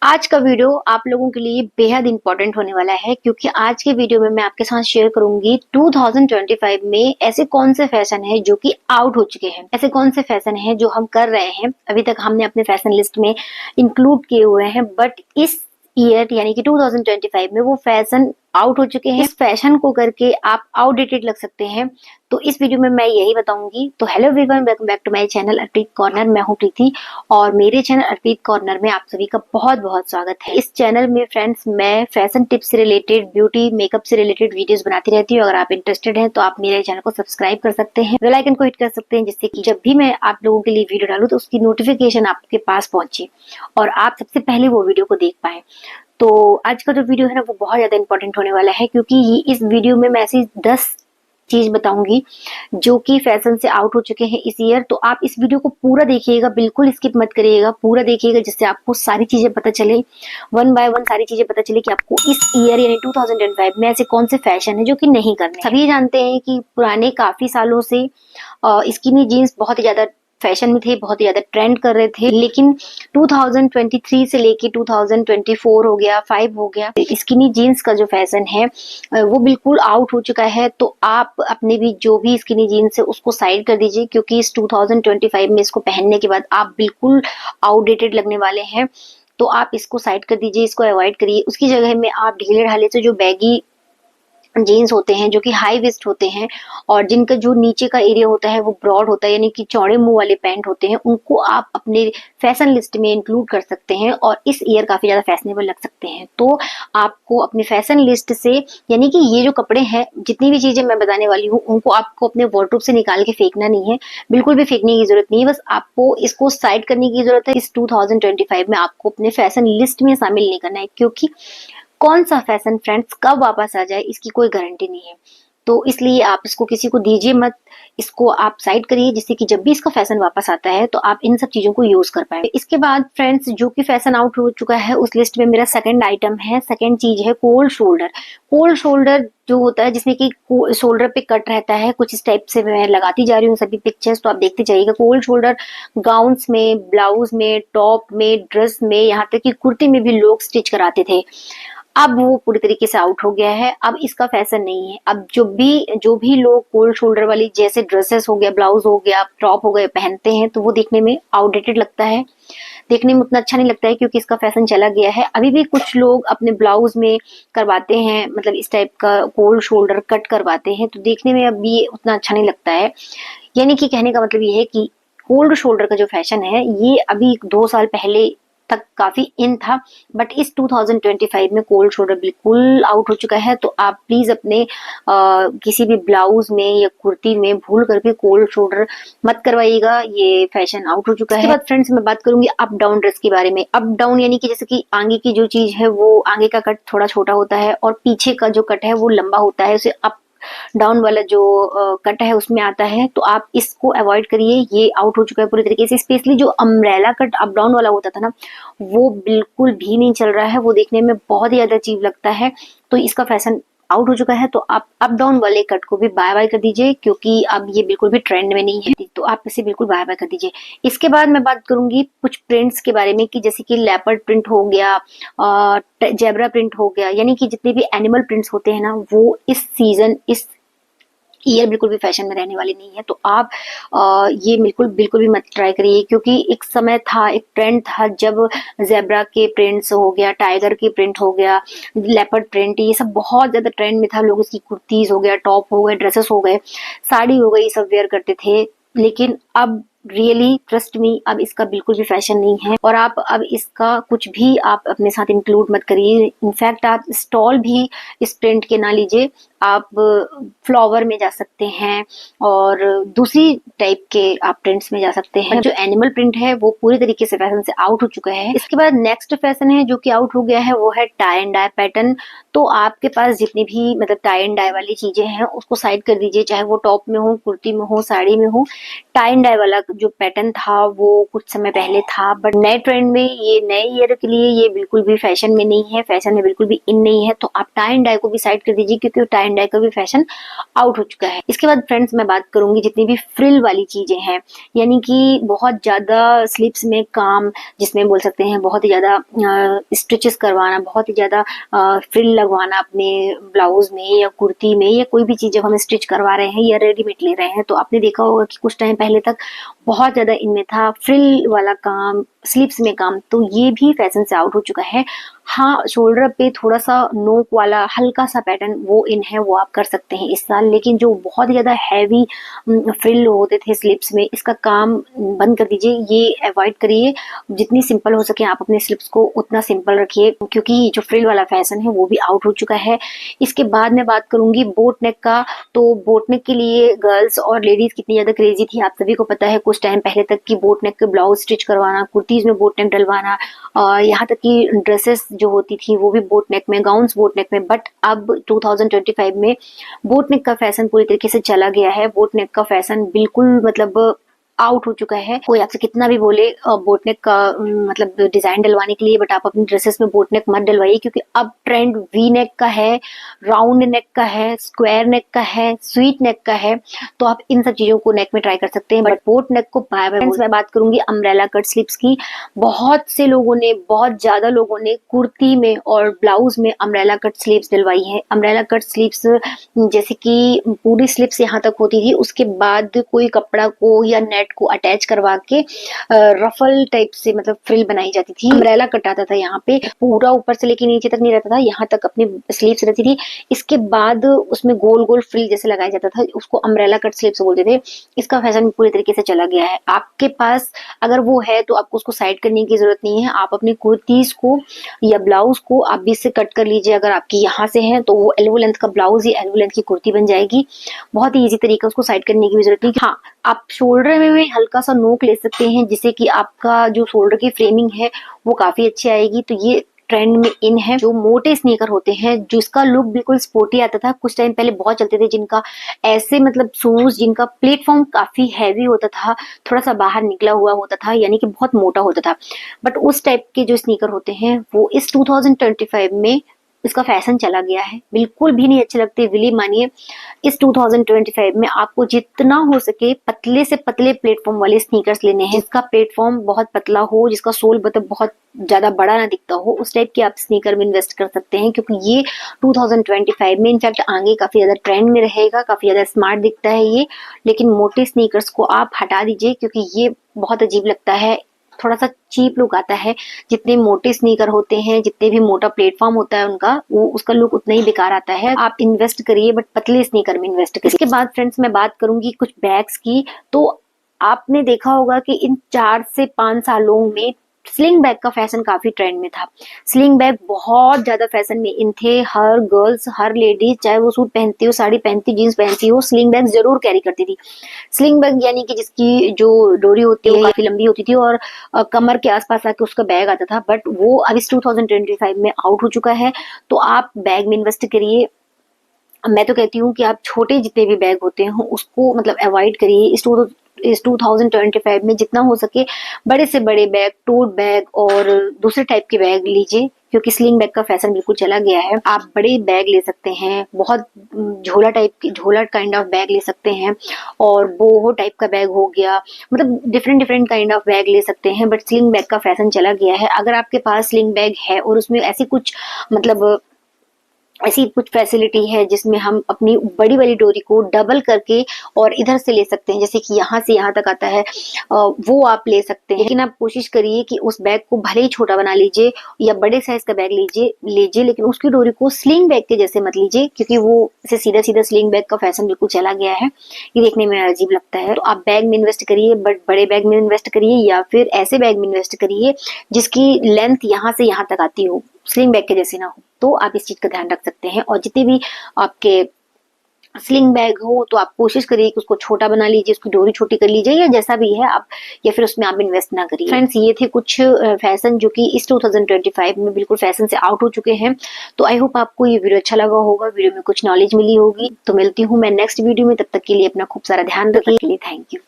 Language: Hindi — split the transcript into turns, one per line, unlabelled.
आज का वीडियो आप लोगों के लिए बेहद इंपॉर्टेंट होने वाला है क्योंकि आज के वीडियो में मैं आपके साथ शेयर करूंगी 2025 में ऐसे कौन से फैशन है जो कि आउट हो चुके हैं, ऐसे कौन से फैशन है जो हम कर रहे हैं, अभी तक हमने अपने फैशन लिस्ट में इंक्लूड किए हुए हैं बट इस ईयर यानी कि 2025 में वो फैशन आउट हो चुके हैं। इस फैशन को करके आप आउटडेटेड लग सकते हैं, तो इस वीडियो में मैं यही बताऊंगी। तो hello everyone, welcome back to my channel Arpit corner. मैं हूं प्रीति और मेरे चैनल अर्पित कॉर्नर में आप सभी का बहुत बहुत स्वागत है। इस चैनल में फ्रेंड्स मैं फैशन टिप्स से रिलेटेड, ब्यूटी मेकअप से रिलेटेड वीडियोस बनाती रहती हूँ। अगर आप इंटरेस्टेड हैं तो आप मेरे चैनल को सब्सक्राइब कर सकते हैं, बेल आइकन को हिट कर सकते हैं, जिससे कि जब भी मैं आप लोगों के लिए वीडियो डालूं तो उसकी नोटिफिकेशन आपके पास पहुंचे और आप सबसे पहले वो वीडियो को देख पाए। तो आज का जो वीडियो है ना वो बहुत ज्यादा इंपॉर्टेंट होने वाला है क्योंकि इस वीडियो में मैं ऐसी 10 चीज बताऊंगी जो कि फैशन से आउट हो चुके हैं इस ईयर। तो आप इस वीडियो को पूरा देखिएगा, बिल्कुल स्किप मत करिएगा, पूरा देखिएगा जिससे आपको सारी चीजें पता चले, वन बाय वन सारी चीजें पता चले कि आपको इस ईयर यानी 2025 में ऐसे कौन से फैशन है जो कि नहीं करने। सभी जानते हैं कि पुराने काफी सालों से स्किनी जीन्स बहुत ही ज्यादा फैशन में थे, बहुत ही ज्यादा ट्रेंड कर रहे थे, लेकिन 2023 से लेके 2024 हो गया, 5 हो गया, स्किनी जीन्स का जो फैशन है वो बिल्कुल आउट हो चुका है। तो आप अपने भी जो भी स्किनी जीन्स है उसको साइड कर दीजिए क्योंकि इस 2025 में इसको पहनने के बाद आप बिल्कुल आउटडेटेड लगने वाले हैं। तो आप इसको साइड कर दीजिए, इसको अवॉइड करिए। उसकी जगह में आप ढीले ढाले से जो बैगी जीन्स होते हैं जो कि हाई वेस्ट होते हैं और जिनका जो नीचे का एरिया होता है वो ब्रॉड होता है यानी कि चौड़े मुंह वाले पैंट होते हैं, उनको आप अपने फैशन लिस्ट में इंक्लूड कर सकते हैं और इस ईयर काफी ज्यादा फैशनेबल लग सकते हैं। तो आपको अपने फैशन लिस्ट से यानी कि ये जो कपड़े हैं, जितनी भी चीजें मैं बताने वाली हूँ उनको आपको अपने वार्डरोब से निकाल के फेंकना नहीं है, बिल्कुल भी फेंकने की जरूरत नहीं है। बस आपको इसको साइड करने की जरूरत है। इस 2025 में आपको अपने फैशन लिस्ट में शामिल नहीं करना है क्योंकि कौन सा फैशन फ्रेंड्स कब वापस आ जाए इसकी कोई गारंटी नहीं है। तो इसलिए आप इसको किसी को दीजिए मत, इसको आप साइड करिए जिससे कि जब भी इसका फैशन वापस आता है तो आप इन सब चीजों को यूज कर पाए। इसके बाद फ्रेंड्स जो कि फैशन आउट हो चुका है उस लिस्ट में मेरा सेकंड आइटम है, सेकंड चीज है कोल्ड शोल्डर। कोल्ड शोल्डर जो होता है जिसमें कि शोल्डर पे कट रहता है, कुछ इस टाइप से मैं लगाती जा रही हूँ सभी पिक्चर्स, तो आप देखते जाइएगा। कोल्ड शोल्डर गाउन्स में, ब्लाउज में, टॉप में, ड्रेस में, यहाँ तक कि कुर्ती में भी लोग स्टिच कराते थे। अब वो पूरी तरीके से आउट हो गया है, अब इसका फैशन नहीं है। अब जो भी लोग कोल्ड शोल्डर वाली जैसे ड्रेसेस हो गया, ब्लाउज हो गया, टॉप हो गए पहनते हैं तो वो देखने में आउटडेटेड लगता है, देखने में उतना अच्छा नहीं लगता है क्योंकि इसका फैशन चला गया है। अभी भी कुछ लोग अपने ब्लाउज में करवाते हैं, मतलब इस टाइप का कोल्ड शोल्डर कट करवाते हैं, तो देखने में अब ये उतना अच्छा नहीं लगता है। यानी कि कहने का मतलब ये है कि कोल्ड शोल्डर का जो फैशन है ये अभी 2 साल पहले तक काफी इन था बट इस 2025 में कोल्ड शोल्डर बिल्कुल आउट हो चुका है। तो आप प्लीज अपने किसी भी ब्लाउज में या कुर्ती में भूल करके कोल्ड शोल्डर मत करवाइएगा, ये फैशन आउट हो चुका है। इसके बाद फ्रेंड्स मैं बात करूंगी अप डाउन ड्रेस के बारे में। अप डाउन यानी कि जैसे कि आगे की जो चीज है वो आगे का कट थोड़ा छोटा होता है और पीछे का जो कट है वो लंबा होता है, उसे अप डाउन वाला जो कट है उसमें आता है। तो आप इसको अवॉइड करिए, ये आउट हो चुका है पूरी तरीके से। स्पेशली जो अम्ब्रेला कट अप डाउन वाला होता था ना वो बिल्कुल भी नहीं चल रहा है, वो देखने में बहुत ही ज्यादा अजीब लगता है। तो इसका फैशन आउट हो चुका है। तो आप अप डाउन वाले कट को भी बाय बाय कर दीजिए क्योंकि अब ये बिल्कुल भी ट्रेंड में नहीं है, तो आप इसे बिल्कुल बाय बाय कर दीजिए। इसके बाद मैं बात करूंगी कुछ प्रिंट्स के बारे में कि जैसे कि लेपर्ड प्रिंट हो गया, जेब्रा प्रिंट हो गया, यानी कि जितने भी एनिमल प्रिंट्स होते हैं ना वो इस सीजन, इस ईयर बिल्कुल भी फैशन में रहने वाली नहीं है। तो आप ये बिल्कुल बिल्कुल भी मत ट्राई करिए क्योंकि एक समय था, एक ट्रेंड था जब जेब्रा के प्रिंट्स हो गया, टाइगर के प्रिंट हो गया, लेपर्ड प्रिंट, ये सब बहुत ज्यादा ट्रेंड में था। लोग इसकी कुर्तीज हो गया, टॉप हो गए, ड्रेसेस हो गए, साड़ी हो गई, ये सब वेयर करते थे। लेकिन अब रियली ट्रस्ट मी, अब इसका बिल्कुल भी फैशन नहीं है और आप अब इसका कुछ भी आप अपने साथ इंक्लूड मत करिए। इनफैक्ट आप स्टॉल भी इस प्रिंट के ना लीजिए, आप फ्लावर में जा सकते हैं और दूसरी टाइप के आप प्रिंट्स में जा सकते हैं। जो एनिमल प्रिंट है वो पूरी तरीके से फैशन से आउट हो चुका है। इसके बाद नेक्स्ट फैशन है जो कि आउट हो गया है वो है टाई एंड डाई पैटर्न। तो आपके पास जितनी भी मतलब टाई एंड डाई वाली चीजें हैं उसको साइड कर दीजिए, चाहे वो टॉप में हो, कुर्ती में हो, साड़ी में हो। टाई एंड डाई वाला जो पैटर्न था वो कुछ समय पहले था, बट नए ट्रेंड में ये नए ईयर के लिए ये बिल्कुल भी फैशन में नहीं है, फैशन में बिल्कुल भी इन नहीं है। तो आप टाई एंड डाई को भी साइड कर दीजिए क्योंकि टाई एंड डाई का भी फैशन आउट हो चुका है। इसके बाद फ्रेंड्स मैं बात करूंगी जितनी भी फ्रिल वाली चीजें हैं, यानी कि बहुत ज्यादा स्लीव्स में काम, जिसमें बोल सकते हैं बहुत ही ज्यादा स्टिचेस करवाना, बहुत ही ज्यादा फ्रिल लगवाना अपने ब्लाउज में या कुर्ती में, या कोई भी चीज जब हम स्टिच करवा रहे हैं या रेडीमेड ले रहे हैं, तो आपने देखा होगा कि कुछ टाइम पहले तक बहुत ज्यादा इनमें था फ्रिल वाला काम, स्लीव्स में काम। तो ये भी फैशन से आउट हो चुका है। हाँ, शोल्डर पे थोड़ा सा नोक वाला हल्का सा पैटर्न वो इन है, वो आप कर सकते हैं इस साल, लेकिन जो बहुत ज्यादा हैवी फ्रिल होते थे स्लीव्स में, इसका काम बंद कर दीजिए, ये अवॉइड करिए। जितनी सिंपल हो सके आप अपने स्लीव्स को उतना सिंपल रखिए, क्योंकि जो फ्रिल वाला फैशन है वो भी आउट हो चुका है। इसके बाद मैं बात करूंगी बोट नेक का। तो बोट नेक के लिए गर्ल्स और लेडीज कितनी ज्यादा क्रेजी थी आप सभी को पता है। कुछ टाइम पहले तक की बोट नेक के ब्लाउज स्टिच करवाना, कुर्तीज में बोट नेक डलवाना, यहाँ तक कि ड्रेसेस जो होती थी वो भी बोट नेक में, गाउन्स बोट नेक में। बट अब 2025 में बोट नेक का फैशन पूरी तरीके से चला गया है। बोट नेक का फैशन बिल्कुल मतलब आउट हो चुका है। कोई आपसे कितना भी बोले बोटनेक का मतलब डिजाइन डलवाने के लिए, बट आप अपनी ड्रेसेस में बोटनेक मत डलवाइए, क्योंकि अब ट्रेंड वी नेक का है, राउंड नेक का है, स्क्वायर नेक का है, स्वीट नेक का है। तो आप इन सब चीजों को नेक में ट्राई कर सकते हैं, बट बोट नेक को बाय बाय। मैं बात करूंगी अम्ब्रेला कट स्लीव्स की। बहुत से लोगों ने, बहुत ज्यादा लोगों ने कुर्ती में और ब्लाउज में अम्ब्रेला कट स्लीव्स डलवाई है। अम्ब्रेला कट स्लीव्स जैसे कि पूरी स्लीव्स यहाँ तक होती थी, उसके बाद कोई कपड़ा को या नेट को अटैच करवा के रफल टाइप से मतलब फ्रिल बनाई जाती थी। अम्ब्रेला कट आता था, यहाँ पे पूरा ऊपर से लेके नीचे तक नहीं रहता था, यहाँ तक अपनी स्लीव्स रहती थी। इसके बाद उसमें गोल गोल फ्रिल जैसे लगाया जाता था, उसको अम्ब्रेला कट स्लीव्स बोलते थे। इसका फैशन पूरी तरीके से चला गया है। आपके पास अगर वो है तो आपको उसको साइड करने की जरूरत नहीं है। आप अपनी कुर्तीज को या ब्लाउज को आप बीच से कट कर लीजिए। अगर आपकी यहाँ से है तो वो एल्बो लेंथ का ब्लाउज या एल्बो लेंथ की कुर्ती बन जाएगी। बहुत ही ईजी तरीका, उसको साइड करने की भी जरूरत नहीं। हाँ, आप शोल्डर में हल्का सा नोक ले सकते हैं, जिससे कि आपका जो शोल्डर की फ्रेमिंग है वो काफी अच्छी आएगी। तो ये ट्रेंड में इन है जो मोटे स्नीकर होते हैं, जिसका लुक बिल्कुल स्पोर्टी आता था। कुछ टाइम पहले बहुत चलते थे जिनका ऐसे मतलब शूज जिनका प्लेटफॉर्म काफी हैवी होता था, थोड़ा सा बाहर निकला हुआ होता था, यानी कि बहुत मोटा होता था। बट उस टाइप के जो स्नीकर होते हैं वो इस 2025 में इसका फैशन चला गया है, बिल्कुल भी नहीं अच्छे लगते। विली मानिए, इस 2025 में आपको जितना हो सके पतले से पतले प्लेटफॉर्म वाले स्नीकर्स लेने हैं। इसका प्लेटफॉर्म बहुत पतला हो, जिसका सोल मतलब बहुत ज्यादा बड़ा ना दिखता हो, उस टाइप के आप स्नीकर में इन्वेस्ट कर सकते हैं, क्योंकि ये 2025 में इनफैक्ट आगे काफी ज्यादा ट्रेंड में रहेगा, काफी ज्यादा स्मार्ट दिखता है ये। लेकिन मोटे स्नीकर्स को आप हटा दीजिए, क्योंकि ये बहुत अजीब लगता है, थोड़ा सा चीप लुक आता है। जितने मोटे स्नीकर होते हैं, जितने भी मोटा प्लेटफॉर्म होता है उनका, वो उसका लुक उतना ही बेकार आता है। आप इन्वेस्ट करिए, बट पतले स्नीकर में इन्वेस्ट करिए। इसके बाद फ्रेंड्स मैं बात करूंगी कुछ बैग्स की। तो आपने देखा होगा कि इन 4 से 5 सालों में स्लिंग बैग का फैशन काफी ट्रेंड में था। स्लिंग बैग बहुत ज्यादा फैशन में इन थे। हर गर्ल्स, हर लेडीज, चाहे वो सूट पहनती हो, साड़ी पहनती, जीन्स पहनती हो, स्लिंग बैग जरूर कैरी करती थी। स्लिंग बैग यानी कि जिसकी जो डोरी होती है वो काफी लंबी होती थी और कमर के आसपास आके उसका बैग आता था। बट वो अब इस 2025 में आउट हो चुका है। तो आप बैग में इन्वेस्ट करिए। मैं तो कहती हूँ कि आप छोटे जितने भी बैग होते हैं उसको मतलब अवॉइड करिए। इस 2025 में जितना हो सके बड़े से बड़े बैग, टोट बैग और दूसरे टाइप के बैग लीजिए, क्योंकि स्लिंग बैग का फैशन बिल्कुल चला गया है। आप बड़े बैग ले सकते हैं, बहुत झोला काइंड ऑफ बैग ले सकते हैं, और बोहो टाइप का बैग हो गया, मतलब डिफरेंट काइंड ऑफ बैग ले सकते हैं। बट स्लिंग बैग का फैशन चला गया है। अगर आपके पास स्लिंग बैग है और उसमें ऐसी कुछ मतलब ऐसी कुछ फैसिलिटी है जिसमें हम अपनी बड़ी वाली डोरी को डबल करके और इधर से ले सकते हैं, जैसे कि यहाँ से यहाँ तक आता है, वो आप ले सकते हैं। लेकिन आप कोशिश करिए कि उस बैग को भले ही छोटा बना लीजिए या बड़े साइज का बैग लीजिए, लेकिन उसकी डोरी को स्लिंग बैग के जैसे मत लीजिए, क्योंकि वो इसे सीधा स्लिंग बैग का फैशन बिल्कुल चला गया है। ये देखने में अजीब लगता है। तो आप बैग में इन्वेस्ट करिए, बट बड़े बैग में इन्वेस्ट करिए, या फिर ऐसे बैग में इन्वेस्ट करिए जिसकी लेंथ यहाँ से यहाँ तक आती हो, स्लिंग बैग के जैसे ना हो। तो आप इस चीज का ध्यान रख सकते हैं। और जितने भी आपके स्लिंग बैग हो तो आप कोशिश करिए कि उसको छोटा बना लीजिए, उसकी डोरी छोटी कर लीजिए, या जैसा भी है आप, या फिर उसमें आप इन्वेस्ट ना करिए। फ्रेंड्स, ये थे कुछ फैशन जो कि इस 2025 में बिल्कुल फैशन से आउट हो चुके हैं। तो आई होप आपको ये वीडियो अच्छा लगा होगा, वीडियो में कुछ नॉलेज मिली होगी। तो मिलती हूँ मैं नेक्स्ट वीडियो में, तब तक के लिए अपना खूब सारा ध्यान रखने के लिए थैंक यू।